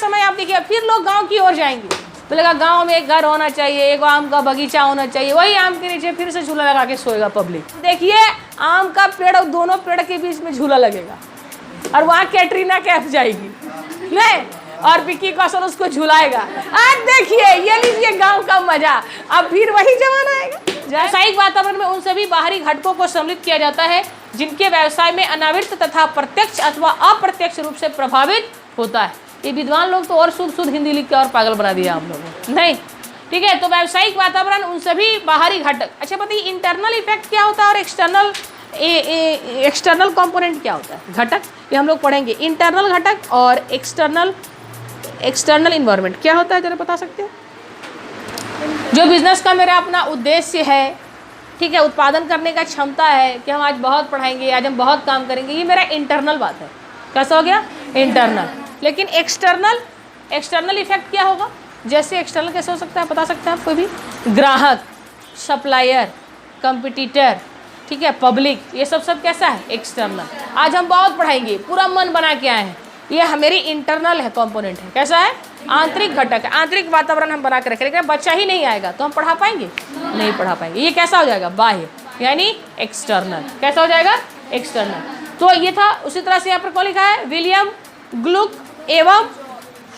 समय आप देखिए फिर लोग गांव की ओर जाएंगे, बोलेगा गांव में एक घर होना चाहिए, एक आम का बगीचा होना चाहिए, वही आम के नीचे फिर से झूला लगा के सोएगा पब्लिक। देखिए आम का पेड़ और दोनों पेड़ के बीच में झूला लगेगा और वहाँ कैटरीना कैफ जाएगी नहीं, और विक्की कौशल उसको झुलाएगा। आज देखिए ये लीजिए गांव का मजा, अब फिर वही जमाना आएगा। व्यावसायिक वातावरण में उन सभी बाहरी घटकों को सम्मिलित किया जाता है जिनके व्यवसाय में अनावृत तथा प्रत्यक्ष अथवा अप्रत्यक्ष रूप से प्रभावित होता है। ये विद्वान लोग तो और शुद्ध हिंदी लिख के और पागल बना दिया हम लोगों नहीं, ठीक है। तो व्यावसायिक वातावरण उन सभी बाहरी घटक, अच्छा बताइए इंटरनल इफेक्ट क्या होता है और एक्सटर्नल कंपोनेंट क्या होता है, घटक, ये हम लोग पढ़ेंगे। इंटरनल घटक और एक्सटर्नल इन्वायरमेंट क्या होता है, जरा बता सकते हैं? जो बिजनेस का मेरा अपना उद्देश्य है, ठीक है, उत्पादन करने का क्षमता है कि हम आज बहुत पढ़ाएंगे, आज हम बहुत काम करेंगे, ये मेरा इंटरनल बात है। कैसा हो गया? इंटरनल। लेकिन एक्सटर्नल इफेक्ट क्या होगा? जैसे एक्सटर्नल कैसे हो सकता है, बता सकते हैं आप कोई भी? ग्राहक, सप्लायर, कंपटीटर, ठीक है, पब्लिक, ये सब कैसा है? एक्सटर्नल। आज हम बहुत पढ़ाएंगे, पूरा मन बना के आए हैं, ये मेरी इंटरनल है, कंपोनेंट है। कैसा है? आंतरिक घटक है। आंतरिक वातावरण हम बना के रखें, लेकिन बच्चा ही नहीं आएगा तो हम पढ़ा पाएंगे? नहीं पढ़ा पाएंगे। ये कैसा हो जाएगा? बाह्य, यानी एक्सटर्नल। कैसा हो जाएगा? एक्सटर्नल। तो ये था। उसी तरह से यहाँ पर कौन लिखा है? विलियम ग्लुक एवं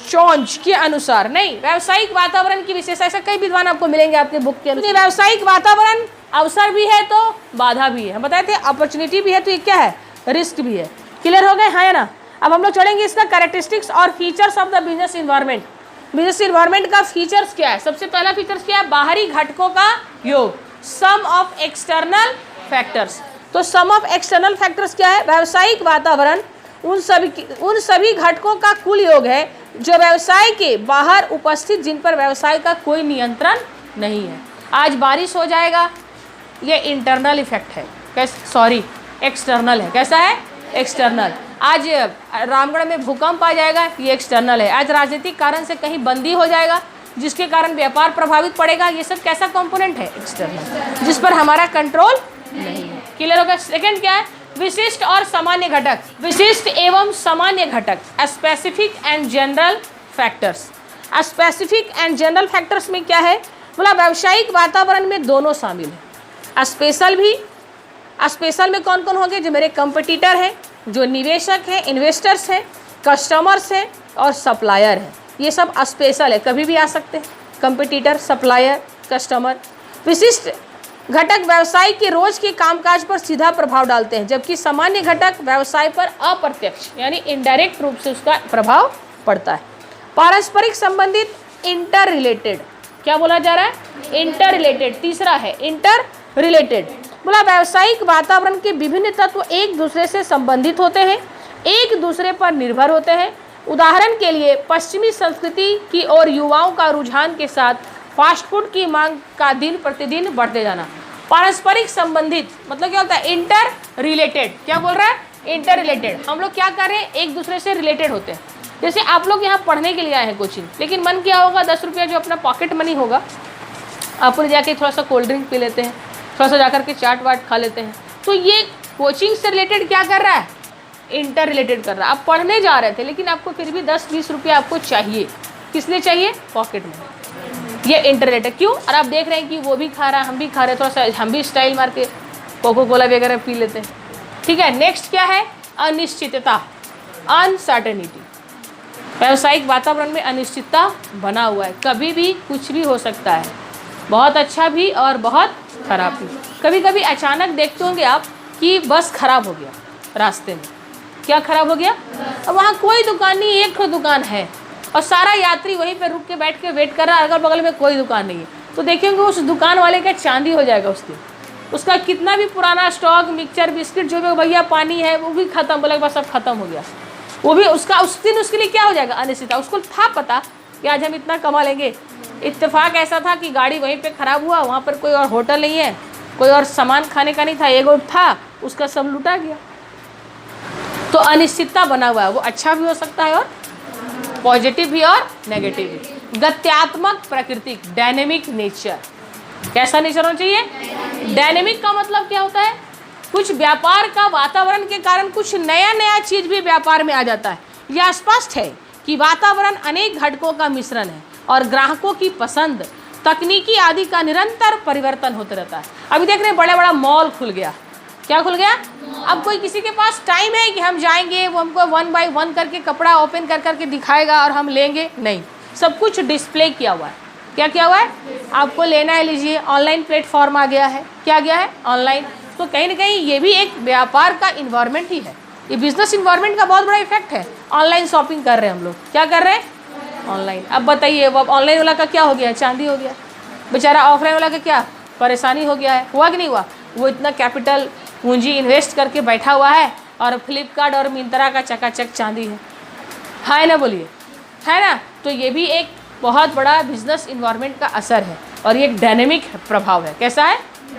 चोंज के अनुसार, नहीं, व्यावसायिक वातावरण की विशेषता, ऐसा कई विद्वान आपको मिलेंगे आपके बुक के अनुसार। व्यावसायिक वातावरण अवसर भी है तो बाधा भी है। हम बताए थे अपॉर्चुनिटी भी है तो ये क्या है? रिस्क भी है। क्लियर हो गए? हाँ या ना? अब हम लोग चलेंगे इसका कैरेक्टरिस्टिक्स और features of the business environment. Business environment का फीचर्स क्या है? सबसे पहला फीचर्स क्या है? बाहरी घटकों का योग, सम ऑफ एक्सटर्नल फैक्टर्स। तो सम ऑफ एक्सटर्नल फैक्टर्स क्या है? व्यावसायिक वातावरण उन सभी घटकों का कुल योग है जो व्यवसाय के बाहर उपस्थित, जिन पर व्यवसाय का कोई नियंत्रण नहीं है। आज बारिश हो जाएगा, ये इंटरनल इफेक्ट है। कैसे? सॉरी, एक्सटर्नल है। कैसा है? एक्सटर्नल। आज रामगढ़ में भूकंप आ जाएगा, ये एक्सटर्नल है। आज राजनीतिक कारण से कहीं बंदी हो जाएगा जिसके कारण व्यापार प्रभावित पड़ेगा, ये सब कैसा कंपोनेंट है? एक्सटर्नल, जिस पर हमारा कंट्रोल नहीं है। क्लियर होगा? सेकंड क्या है? विशिष्ट और सामान्य घटक। विशिष्ट एवं सामान्य घटक, specific and general factors. Specific and general factors में क्या है? बोला व्यावसायिक वातावरण में दोनों शामिल है। स्पेशल भी, स्पेशल में कौन कौन होंगे? जो मेरे कंपटीटर हैं, जो निवेशक हैं, इन्वेस्टर्स हैं, कस्टमर्स हैं और सप्लायर हैं। ये सब स्पेशल है, कभी भी आ सकते हैं। Competitor, supplier, customer. विशिष्ट घटक व्यवसाय के रोज के कामकाज पर सीधा प्रभाव डालते हैं, जबकि सामान्य घटक व्यवसाय पर अप्रत्यक्ष यानी इनडायरेक्ट रूप से उसका प्रभाव पड़ता है। पारस्परिक संबंधित, इंटर रिलेटेड। क्या बोला जा रहा है? Inter related. तीसरा है इंटर रिलेटेड। बोला व्यावसायिक वातावरण के विभिन्न तत्व एक दूसरे से संबंधित होते हैं, एक दूसरे पर निर्भर होते हैं। उदाहरण के लिए पश्चिमी संस्कृति की ओर युवाओं का रुझान के साथ फास्ट फूड की मांग का दिन प्रतिदिन बढ़ते जाना। पारस्परिक संबंधित मतलब क्या होता है? Inter related. क्या बोल रहा है? Inter related. हम लोग क्या कर रहे हैं? एक दूसरे से रिलेटेड होते हैं। जैसे आप लोग यहाँ पढ़ने के लिए आए हैं कोचिंग, लेकिन मन क्या होगा? 10 रुपया जो अपना पॉकेट मनी होगा, आप जाके थोड़ा सा कोल्ड ड्रिंक पी लेते हैं, थोड़ा सा जाकर के चाट वाट खा लेते हैं। तो ये कोचिंग से रिलेटेड क्या कर रहा है? इंटर रिलेटेड कर रहा है। आप पढ़ने जा रहे थे लेकिन आपको फिर भी 10-20 रुपया आपको चाहिए। किस लिए चाहिए? पॉकेट में। ये इंटर रिलेटेड। क्यों? और आप देख रहे हैं कि वो भी खा रहा है, हम भी खा रहे हैं, थोड़ा सा हम भी स्टाइल मार के कोको कोला वगैरह पी लेते हैं। ठीक है। नेक्स्ट क्या है? अनिश्चितता, अनसर्टेनिटी। व्यावसायिक वातावरण में अनिश्चितता बना हुआ है, कभी भी कुछ भी हो सकता है, बहुत अच्छा भी और बहुत खराब भी। कभी कभी अचानक देखते होंगे आप कि बस खराब हो गया रास्ते में। क्या खराब हो गया? अब वहाँ कोई दुकान नहीं, एक ठो दुकान है और सारा यात्री वहीं पे रुक के बैठ के वेट कर रहा है, अगल बगल में कोई दुकान नहीं है। तो देखेंगे उस दुकान वाले का चांदी हो जाएगा उस दिन। उसका कितना भी पुराना स्टॉक, मिक्सचर, बिस्किट जो भी भैया पानी है वो भी खत्म, बोला बस सब खत्म हो गया। वो भी उसका उस दिन उसके लिए क्या हो जाएगा? अनिश्चितता। उसको था पता कि आज हम इतना कमा लेंगे। इत्तेफाक ऐसा था कि गाड़ी वहीं पे ख़राब हुआ, वहाँ पर कोई और होटल नहीं है, कोई और सामान खाने का नहीं था, एक और था, उसका सब लुटा गया। तो अनिश्चितता बना हुआ है, वो अच्छा भी हो सकता है और पॉजिटिव भी और नेगेटिव भी। गत्यात्मक प्रकृति, डायनेमिक नेचर। कैसा नेचर होना चाहिए? डायनेमिक का मतलब क्या होता है? कुछ व्यापार का वातावरण के कारण कुछ नया नया चीज़ भी व्यापार में आ जाता है। यह स्पष्ट है कि वातावरण अनेक घटकों का मिश्रण है और ग्राहकों की पसंद, तकनीकी आदि का निरंतर परिवर्तन होता रहता है। अभी देख रहे हैं बड़ा बड़ा मॉल खुल गया। क्या खुल गया? अब कोई किसी के पास टाइम है कि हम जाएंगे, वो हमको 1 बाय 1 करके कपड़ा ओपन कर करके दिखाएगा और हम लेंगे? नहीं, सब कुछ डिस्प्ले किया हुआ है। क्या किया हुआ है? आपको लेना है लीजिए। ऑनलाइन प्लेटफॉर्म आ गया है। क्या गया है? ऑनलाइन। तो कहीं ना कहीं ये भी एक व्यापार का इन्वायरमेंट ही है, ये बिजनेस इन्वायरमेंट का बहुत बड़ा इफेक्ट है। ऑनलाइन शॉपिंग कर रहे हैं हम लोग। क्या कर रहे हैं? ऑनलाइन। अब बताइए, वो ऑनलाइन वाला का क्या हो गया? चांदी हो गया। बेचारा ऑफलाइन वाला का क्या परेशानी हो गया है? हुआ कि नहीं हुआ? वो इतना कैपिटल पूंजी इन्वेस्ट करके बैठा हुआ है और फ्लिपकार्ट और मिंत्रा का चकाचक चांदी है ना? बोलिए, है ना? तो ये भी एक बहुत बड़ा बिजनेस इन्वायरमेंट का असर है और ये एक डायनेमिक प्रभाव है। कैसा है?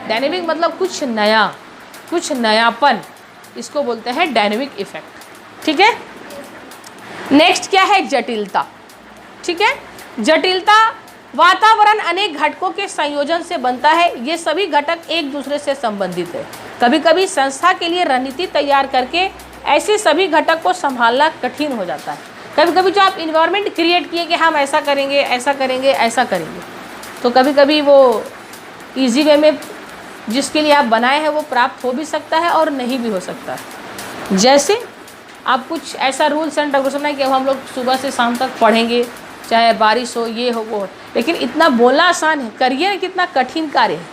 डायनेमिक मतलब कुछ नया, कुछ नयापन, इसको बोलते हैं डायनेमिक इफेक्ट। ठीक है। नेक्स्ट क्या है? जटिलता। ठीक है। जटिलता, वातावरण अनेक घटकों के संयोजन से बनता है। ये सभी घटक एक दूसरे से संबंधित है। कभी कभी संस्था के लिए रणनीति तैयार करके ऐसे सभी घटक को संभालना कठिन हो जाता है। कभी कभी जो आप इन्वायरमेंट क्रिएट किए कि हम ऐसा करेंगे, ऐसा करेंगे, ऐसा करेंगे, तो कभी कभी वो इजी वे में जिसके लिए आप बनाए हैं वो प्राप्त हो भी सकता है और नहीं भी हो सकता है। जैसे आप कुछ ऐसा रूल्स एंड रेगुलेशन है कि अब हम लोग सुबह से शाम तक पढ़ेंगे, चाहे बारिश हो, ये हो, वो हो, लेकिन इतना बोलना आसान है, करिए कितना कठिन कार्य है,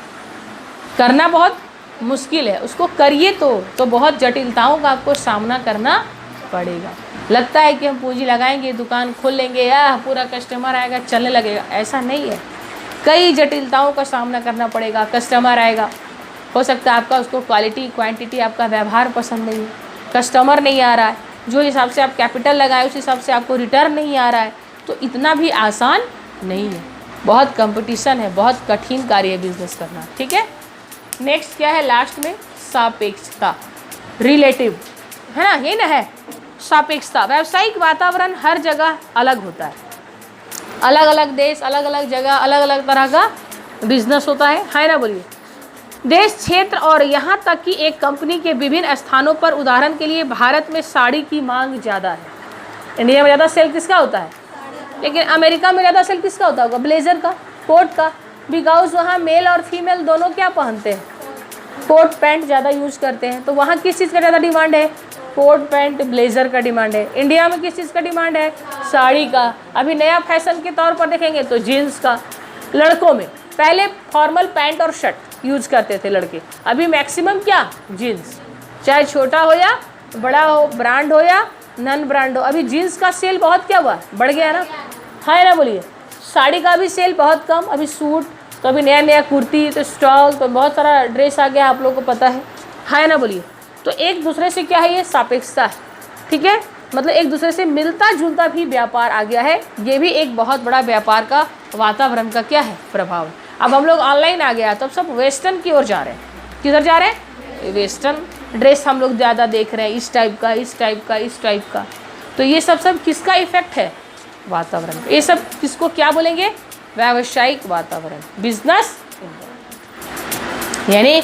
करना बहुत मुश्किल है। उसको करिए तो बहुत जटिलताओं का आपको सामना करना पड़ेगा। लगता है कि हम पूंजी लगाएंगे, दुकान खोल लेंगे, या पूरा कस्टमर आएगा, चलने लगेगा, ऐसा नहीं है। कई जटिलताओं का सामना करना पड़ेगा। कस्टमर आएगा, हो सकता है आपका उसको क्वालिटी क्वांटिटी आपका व्यवहार पसंद नहीं है, कस्टमर नहीं आ रहा है, जो हिसाब से आप कैपिटल लगाए उस हिसाब से आपको रिटर्न नहीं आ रहा है, तो इतना भी आसान नहीं है। बहुत कंपटीशन है, बहुत कठिन कार्य है बिजनेस करना। ठीक है। नेक्स्ट क्या है लास्ट में? सापेक्षता, रिलेटिव, है ना? ये ना है सापेक्षता। व्यावसायिक वातावरण हर जगह अलग होता है, अलग अलग देश, अलग अलग जगह, अलग अलग तरह का बिजनेस होता है ना? बोलिए। देश, क्षेत्र और यहाँ तक कि एक कंपनी के विभिन्न स्थानों पर, उदाहरण के लिए भारत में साड़ी की मांग ज़्यादा है। इंडिया में ज़्यादा सेल किसका होता है? लेकिन अमेरिका में ज़्यादा सेल किसका होता होगा? ब्लेजर का, कोट का, बिकॉज वहाँ मेल और फीमेल दोनों क्या पहनते हैं? कोट पैंट ज़्यादा यूज करते हैं। तो वहाँ किस चीज़ का ज़्यादा डिमांड है? कोट पैंट ब्लेजर का डिमांड है। इंडिया में किस चीज़ का डिमांड है? साड़ी का। अभी नया फैशन के तौर पर देखेंगे तो जीन्स का। लड़कों में पहले फॉर्मल पैंट और शर्ट यूज करते थे लड़के, अभी मैक्सिमम क्या? जीन्स, चाहे छोटा हो या बड़ा हो, ब्रांड हो या नॉन ब्रांड हो। अभी जीन्स का सेल बहुत क्या हुआ? बढ़ गया ना, है ना? बोलिए। साड़ी का भी सेल बहुत कम, अभी सूट, तो अभी नया नया कुर्ती, तो स्टॉल, तो बहुत सारा ड्रेस आ गया, आप लोगों को पता है ना? बोलिए। तो एक दूसरे से क्या है? ये सापेक्षता है। ठीक है। मतलब एक दूसरे से मिलता जुलता भी व्यापार आ गया है। ये भी एक बहुत बड़ा व्यापार का वातावरण का क्या है? प्रभाव है। अब हम लोग ऑनलाइन आ गया तो अब सब वेस्टर्न की ओर जा रहे हैं। किधर जा रहे हैं? वेस्टर्न ड्रेस हम लोग ज़्यादा देख रहे हैं, इस टाइप का, इस टाइप का, इस टाइप का। तो ये सब किसका इफेक्ट है? वातावरण। ये सब किसको क्या बोलेंगे? व्यावसायिक वातावरण, बिजनेस, यानी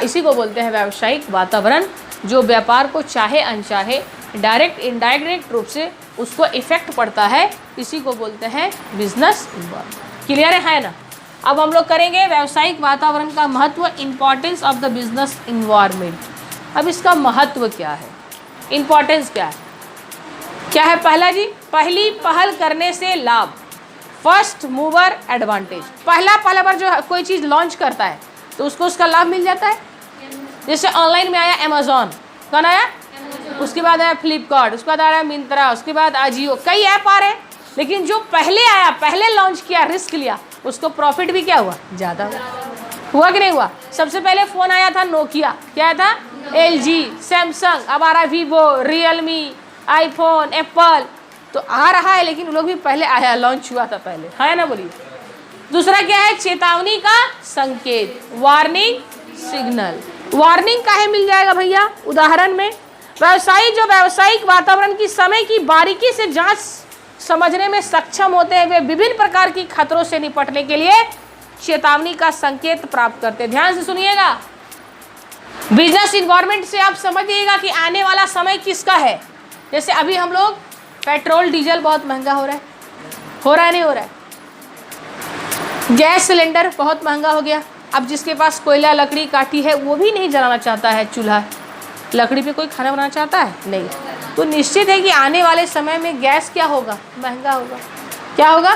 इसी को बोलते हैं व्यावसायिक वातावरण, जो व्यापार को चाहे अनचाहे, डायरेक्ट इनडायरेक्ट रूप से उसको इफेक्ट पड़ता है, इसी को बोलते हैं बिजनेस इन्वायरमेंट। क्लियर है ना? अब हम लोग करेंगे व्यावसायिक वातावरण का महत्व, importance of the business environment. अब इसका महत्व क्या है, इंपॉर्टेंस क्या है? क्या है? पहला जी, पहली पहल करने से लाभ, फर्स्ट मूवर एडवांटेज। पहला बार जो कोई चीज़ लॉन्च करता है तो उसको उसका लाभ मिल जाता है। जैसे ऑनलाइन में आया अमेजोन, कौन आया? उसके बाद आया फ्लिपकार्ट, उसके बाद आया मिंत्रा, उसके बाद अजियो, कई ऐप आ रहे हैं। लेकिन जो पहले आया, पहले लॉन्च किया, रिस्क लिया, उसको प्रॉफिट भी क्या हुआ? ज़्यादा हुआ कि नहीं हुआ? सबसे पहले फ़ोन आया था नोकिया, क्या आया था? LG, सैमसंग, अब आ रहा है वीवो, रियलमी, आईफोन, एप्पल, तो आ रहा है, लेकिन लोग भी पहले आया, लॉन्च हुआ था पहले, है ना? बोलिए। दूसरा क्या है? चेतावनी का संकेत, वार्निंग सिग्नल। वार्निंग काहे मिल जाएगा भैया? उदाहरण में व्यावसायिक वातावरण की समय की बारीकी से जांच समझने में सक्षम होते हैं, वे विभिन्न प्रकार की खतरों से निपटने के लिए चेतावनी का संकेत प्राप्त करते हैं। ध्यान से सुनिएगा, बिजनेस इन्वायरमेंट से आप समझिएगा कि आने वाला समय किसका है। जैसे अभी हम लोग पेट्रोल डीजल बहुत महंगा हो रहा है नहीं हो रहा है। गैस सिलेंडर बहुत महंगा हो गया। अब जिसके पास कोयला लकड़ी काठी है वो भी नहीं जलाना चाहता है चूल्हा, लकड़ी पे कोई खाना बनाना चाहता है नहीं। तो निश्चित है कि आने वाले समय में गैस क्या होगा, महंगा होगा। क्या होगा?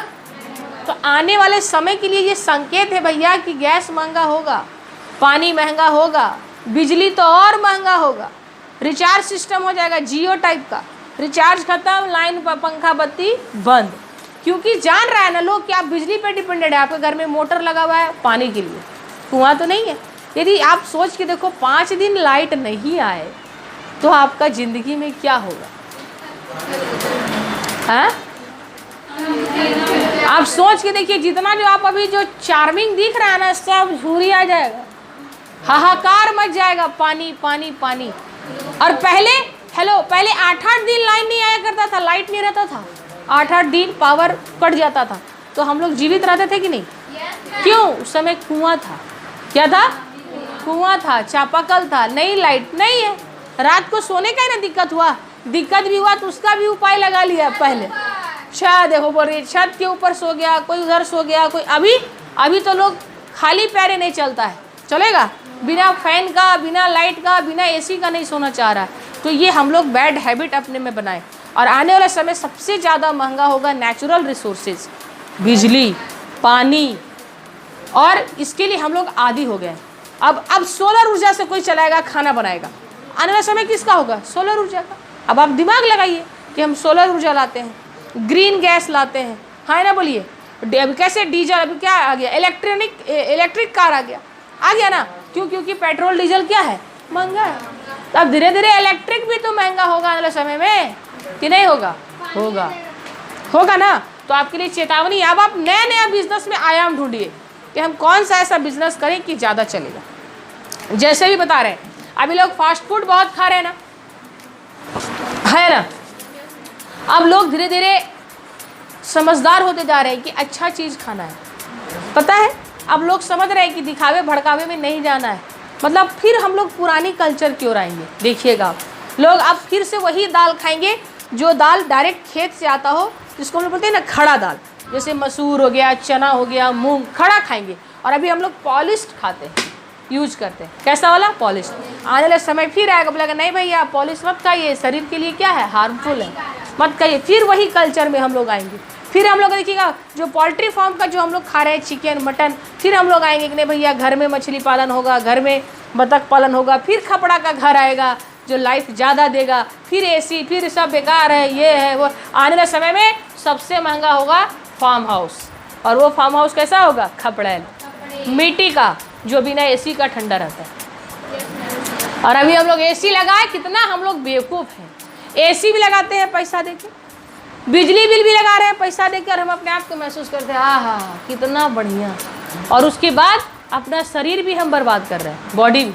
तो आने वाले समय के लिए ये संकेत है भैया कि गैस महंगा होगा, पानी महंगा होगा, बिजली तो और महंगा होगा। रिचार्ज सिस्टम हो जाएगा जियो टाइप का, रिचार्ज खत्म, लाइन पर पंखा बत्ती बंद। क्योंकि जान रहा है ना लोग कि आप बिजली पे डिपेंडेड है, आपके घर में मोटर लगा हुआ है पानी के लिए, कुआं तो नहीं है। यदि आप सोच के देखो 5 दिन लाइट नहीं आए तो आपका ज़िंदगी में क्या होगा? हाँ, आप सोच के देखिए, जितना जो आप अभी जो चार्मिंग दिख रहा है ना सब झूरी आ जाएगा, हाहाकार मच जाएगा, पानी पानी पानी। और पहले पहले 8-8 दिन लाइन नहीं आया करता था, लाइट नहीं रहता था, 8-8 दिन पावर कट जाता था, तो हम लोग जीवित रहते थे कि नहीं? क्यों? उस समय कुआं था। क्या था? कुआं था, चापाकल था, नई लाइट नहीं है। रात को सोने का ही ना दिक्कत हुआ, दिक्कत भी हुआ तो उसका भी उपाय लगा लिया पहले। शायद देखो बोल रही छत के ऊपर सो गया, कोई उधर सो गया, कोई अभी तो लोग खाली पैरे नहीं चलता है, चलेगा बिना फैन का, बिना लाइट का, बिना एसी का नहीं सोना चाह रहा है। तो ये हम लोग बैड हैबिट अपने में बनाए। और आने वाला समय सबसे ज़्यादा महंगा होगा नेचुरल रिसोर्सेज, बिजली, पानी, और इसके लिए हम लोग आदी हो गए। अब सोलर ऊर्जा से कोई चलाएगा, खाना बनाएगा, आने वाला समय किसका होगा? सोलर ऊर्जा का। अब आप दिमाग लगाइए कि हम सोलर ऊर्जा लाते हैं, ग्रीन गैस लाते हैं, हाँ ना बोलिए। अब कैसे डीजल, अभी क्या आ गया, इलेक्ट्रिक कार आ गया ना। क्यों? क्योंकि पेट्रोल डीजल क्या है, महंगा है। तो अब धीरे धीरे इलेक्ट्रिक भी तो महंगा होगा आने वाले समय में, कि नहीं होगा? होगा ना। तो आपके लिए चेतावनी, अब आप नया बिजनेस में आयाम ढूंढिए कि हम कौन सा ऐसा बिजनेस करें कि ज़्यादा चलेगा। जैसे भी बता रहे हैं, अभी लोग फास्ट फूड बहुत खा रहे हैं ना, है ना। अब लोग धीरे धीरे समझदार होते जा रहे हैं कि अच्छा चीज़ खाना है, पता है। अब लोग समझ रहे हैं कि दिखावे भड़कावे में नहीं जाना है। मतलब फिर हम लोग पुरानी कल्चर की ओर आएंगे। देखिएगा आप, लोग अब फिर से वही दाल खाएंगे जो दाल डायरेक्ट खेत से आता हो, जिसको हम लोग बोलते हैं ना खड़ा दाल, जैसे मसूर हो गया, चना हो गया, मूंग, खड़ा खाएंगे। और अभी हम लोग पॉलिश्ड खाते हैं, यूज करते हैं। कैसा वाला? पॉलिश्ड। आने वाले समय फिर आएगा, बोलेगा नहीं भैया पॉलिश मत खाइए, शरीर के लिए क्या है, हार्मफुल है, मत खाइए। फिर वही कल्चर में हम लोग आएंगे। फिर हम लोग देखिएगा जो पोल्ट्री फार्म का जो हम लोग खा रहे हैं, चिकन मटन, फिर हम लोग आएंगे कि नहीं भैया घर में मछली पालन होगा, घर में बतख पालन होगा। फिर खपड़ा का घर आएगा जो लाइफ ज़्यादा देगा, फिर एसी, फिर सब बेकार है, ये है वो। आने वाले समय में सबसे महंगा होगा फार्म हाउस। और वो फार्म हाउस कैसा होगा? खपड़ैल, मिट्टी का, जो बिना एसी का ठंडा रहता है। और अभी हम लोग एसी लगाए, कितना हम लोग बेवकूफ़ हैं। एसी भी लगाते हैं पैसा देके, बिजली बिल भी लगा रहे हैं पैसा देकर, हम अपने आप को महसूस करते हैं हाँ कितना बढ़िया। और उसके बाद अपना शरीर भी हम बर्बाद कर रहे हैं, बॉडी भी,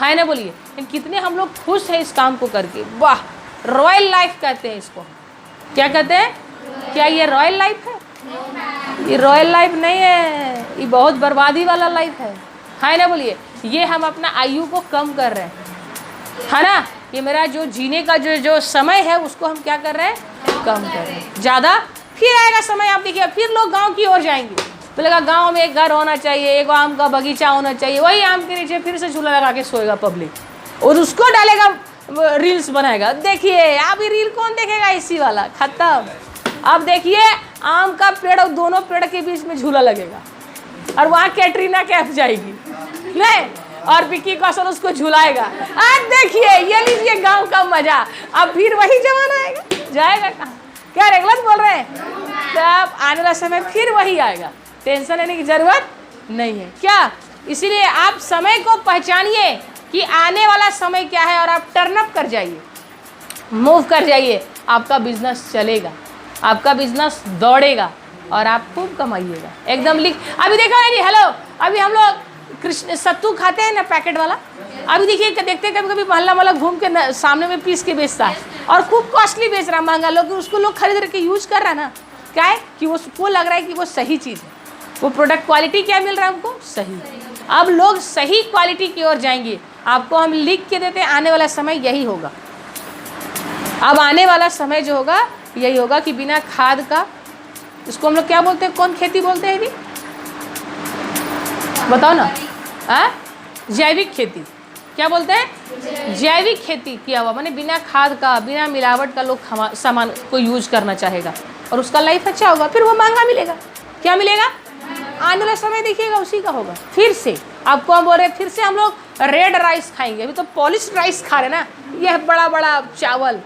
है ना बोलिए। कितने हम लोग खुश हैं इस काम को करके, वाह। रॉयल लाइफ कहते हैं इसको। क्या कहते हैं? क्या ये रॉयल लाइफ है? ये रॉयल लाइफ नहीं है, ये बहुत बर्बादी वाला लाइफ है ना बोलिए। ये हम अपना आयु को कम कर रहे हैं, है ना। ये मेरा जो जीने का जो समय है उसको हम क्या कर रहे हैं? कम कर रहे हैं। ज़्यादा फिर आएगा समय, आप देखिए फिर लोग गांव की ओर जाएंगे, बोलेगा गांव में एक घर होना चाहिए, एक आम का बगीचा होना चाहिए, वही आम के नीचे फिर से झूला लगा के सोएगा पब्लिक, और उसको डालेगा, रील्स बनाएगा। देखिए अभी रील कौन देखेगा? इसी वाला खत्म। अब देखिए आम का पेड़ और दोनों पेड़ के बीच में झूला लगेगा, और वहाँ कैटरीना कैफ जाएगी नहीं, और विक्की कौशल उसको झुलाएगा। आज देखिए, ये लीजिए गांव का मजा। अब फिर वही जमाना आएगा, जाएगा कहाँ? क्या गलत बोल रहे हैं? तब आने वाला समय फिर वही आएगा, टेंशन लेने की जरूरत नहीं है। क्या? इसीलिए आप समय को पहचानिए कि आने वाला समय क्या है, और आप टर्न अप कर जाइए, मूव कर जाइए। आपका बिजनेस चलेगा, आपका बिजनेस दौड़ेगा, और आप खूब कमाइएगा एकदम। अभी देखो ना जी, हेलो, अभी हम लोग कृष्ण सत्तू खाते हैं ना पैकेट वाला। अभी देखिए देखते कभी कभी मोहल्ला वाला घूम के सामने में पीस के बेचता है, और खूब कॉस्टली बेच रहा है, महंगा। लोग उसको लोग खरीद के यूज कर रहा है ना, क्या है कि वो लग रहा है कि वो सही चीज़ है, वो प्रोडक्ट क्वालिटी क्या मिल रहा है हमको? सही। अब लोग सही क्वालिटी की ओर जाएंगे। आपको हम लिख के देते हैं, आने वाला समय यही होगा। अब आने वाला समय जो होगा यही होगा कि बिना खाद का, इसको हम लोग क्या बोलते हैं, कौन खेती बोलते हैं? बताओ ना। जैविक खेती। क्या बोलते हैं? जैविक खेती किया हुआ, माने बिना खाद का, बिना मिलावट का लोग सामान को यूज करना चाहेगा और उसका लाइफ अच्छा होगा, फिर वो महंगा मिलेगा। क्या मिलेगा? आने वाला समय देखिएगा उसी का होगा। फिर से आपको हम बोल रहे हैं, फिर से हम लोग रेड राइस खाएंगे। अभी तो पॉलिश राइस खा रहे ना, यह बड़ा बड़ा चावल,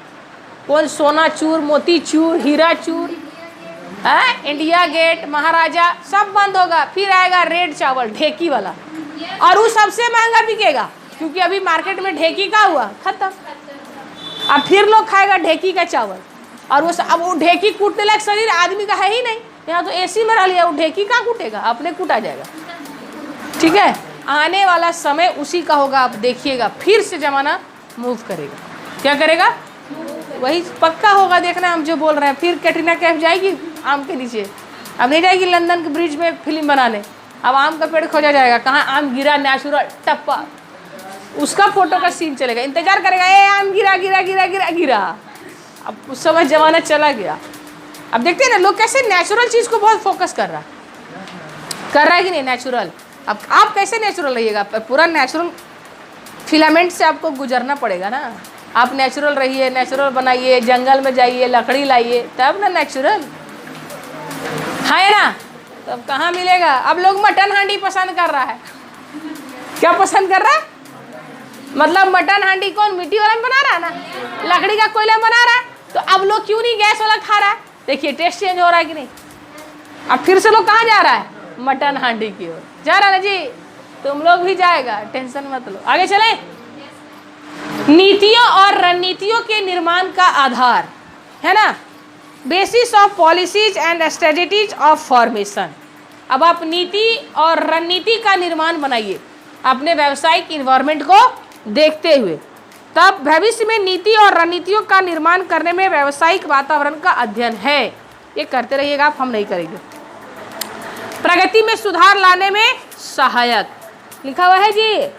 कौन सोना चूर, मोती चूर, हीरा चूर, इंडिया गेट, महाराजा, सब बंद होगा। फिर आएगा रेड चावल, ढेकी वाला, और वो सबसे महंगा बिकेगा, क्योंकि अभी मार्केट में ढेकी का हुआ खत्म। अब फिर लोग खाएगा ढेकी का चावल, और अब वो ढेकी कूटने लायक शरीर आदमी का है ही नहीं। यहाँ तो एसी में रह लिया, वो ढेकी कहाँ कूटेगा, अपने कूटा जाएगा। ठीक है, आने वाला समय उसी का होगा, आप देखिएगा। फिर से जमाना मूव करेगा। क्या करेगा? वही पक्का होगा, देखना हम जो बोल रहे हैं। फिर कैटरीना कैफ जाएगी आम के नीचे, अब नहीं जाएगी लंदन के ब्रिज में फिल्म बनाने, अब आम का पेड़ खोजा जाएगा, कहाँ आम गिरा, नेचुरल टप्पा, उसका फोटो का सीन चलेगा, इंतजार करेगा, ए आम गिरा गिरा गिरा गिरा गिरा। अब उस समय जमाना चला गया। अब देखते हैं ना लोग कैसे नेचुरल चीज़ को बहुत फोकस कर रहा है कि नहीं, नेचुरल। अब आप कैसे नेचुरल रहिएगा? पूरा नेचुरल फिलामेंट से आपको गुजरना पड़ेगा ना। आप नेचुरल रहिए, नेचुरल बनाइए, जंगल में जाइए, लकड़ी लाइए, तब ना नेचुरल है ना। तब कहाँ मिलेगा? अब लोग मटन हांडी पसंद कर रहा है। क्या पसंद कर रहा है? मतलब मटन हांडी कौन मिट्टी वाला बना रहा है ना, लकड़ी का कोयला बना रहा है, तो अब लोग क्यों नहीं गैस वाला खा रहा है? देखिए टेस्ट चेंज हो रहा है कि नहीं। अब फिर से लोग कहाँ जा रहा है? मटन हांडी की ओर जा रहा है ना जी। तुम लोग भी जाएगा, टेंशन मत लो। आगे चले। नीतियों और रणनीतियों के निर्माण का आधार है ना, basis of policies and strategies of formation. अब आप नीति और रणनीति का निर्माण बनाइए अपने व्यावसायिक इन्वायरमेंट को देखते हुए। तब भविष्य में नीति और रणनीतियों का निर्माण करने में व्यावसायिक वातावरण का अध्ययन है। ये करते रहिएगा आप, हम नहीं करेंगे। प्रगति में सुधार लाने में सहायक लिखा हुआ है जी,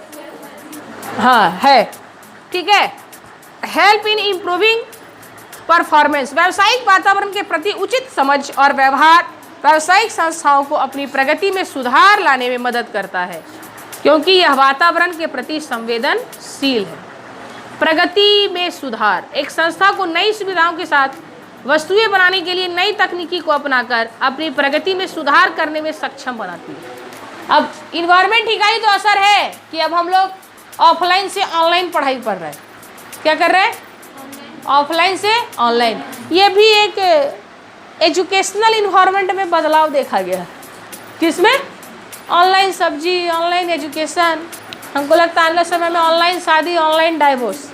हाँ है, ठीक है। हेल्प इन इम्प्रूविंग परफॉर्मेंस, व्यावसायिक वातावरण के प्रति उचित समझ और व्यवहार व्यावसायिक संस्थाओं को अपनी प्रगति में सुधार लाने में मदद करता है, क्योंकि यह वातावरण के प्रति संवेदनशील है। प्रगति में सुधार एक संस्था को नई सुविधाओं के साथ वस्तुएं बनाने के लिए नई तकनीकी को अपनाकर अपनी प्रगति में सुधार करने में सक्षम बनाती है। अब इन्वायरमेंट ही का ही तो असर है कि अब हम लोग ऑफलाइन से ऑनलाइन पढ़ाई पढ़ रहे हैं। क्या कर रहे हैं? ऑफलाइन से ऑनलाइन। ये भी एक एजुकेशनल इन्वायरमेंट में बदलाव देखा गया। किसमें? ऑनलाइन सब्जी, ऑनलाइन एजुकेशन। हमको लगता है अगले समय में ऑनलाइन शादी, ऑनलाइन डाइवोर्स,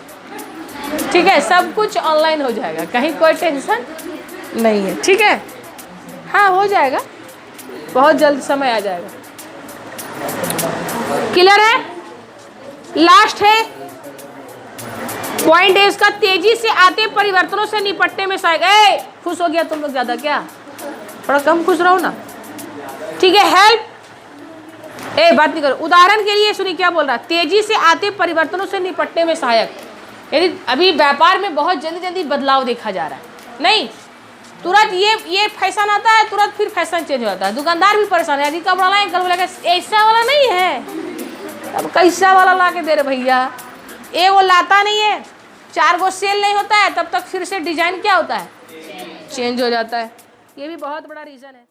ठीक है, सब कुछ ऑनलाइन हो जाएगा, कहीं कोई टेंशन नहीं है। ठीक है, हाँ हो जाएगा, बहुत जल्द समय आ जाएगा। क्लियर है? लास्ट है पॉइंट है उसका, तेजी से आते परिवर्तनों से निपटने में सहायक। खुश हो गया तुम लोग ज्यादा क्या? थोड़ा कम खुश रहो ना, ठीक है। हेल्प, बात नहीं करो। उदाहरण के लिए सुनिए क्या बोल रहा है, तेजी से आते परिवर्तनों से निपटने में सहायक। यदि अभी व्यापार में बहुत जल्दी जल्दी बदलाव देखा जा रहा है, नहीं तुरंत ये फैशन आता है, तुरंत फिर फैशन चेंज हो जाता है। दुकानदार भी परेशान है, यदि कपड़ा लाए कल बोलेगा ऐसा वाला नहीं है, अब कैसा वाला ला के दे रहे भैया। वो लाता नहीं है, 4 गो सेल नहीं होता है, तब तक फिर से डिजाइन क्या होता है, चेंज हो जाता है। ये भी बहुत बड़ा रीज़न है।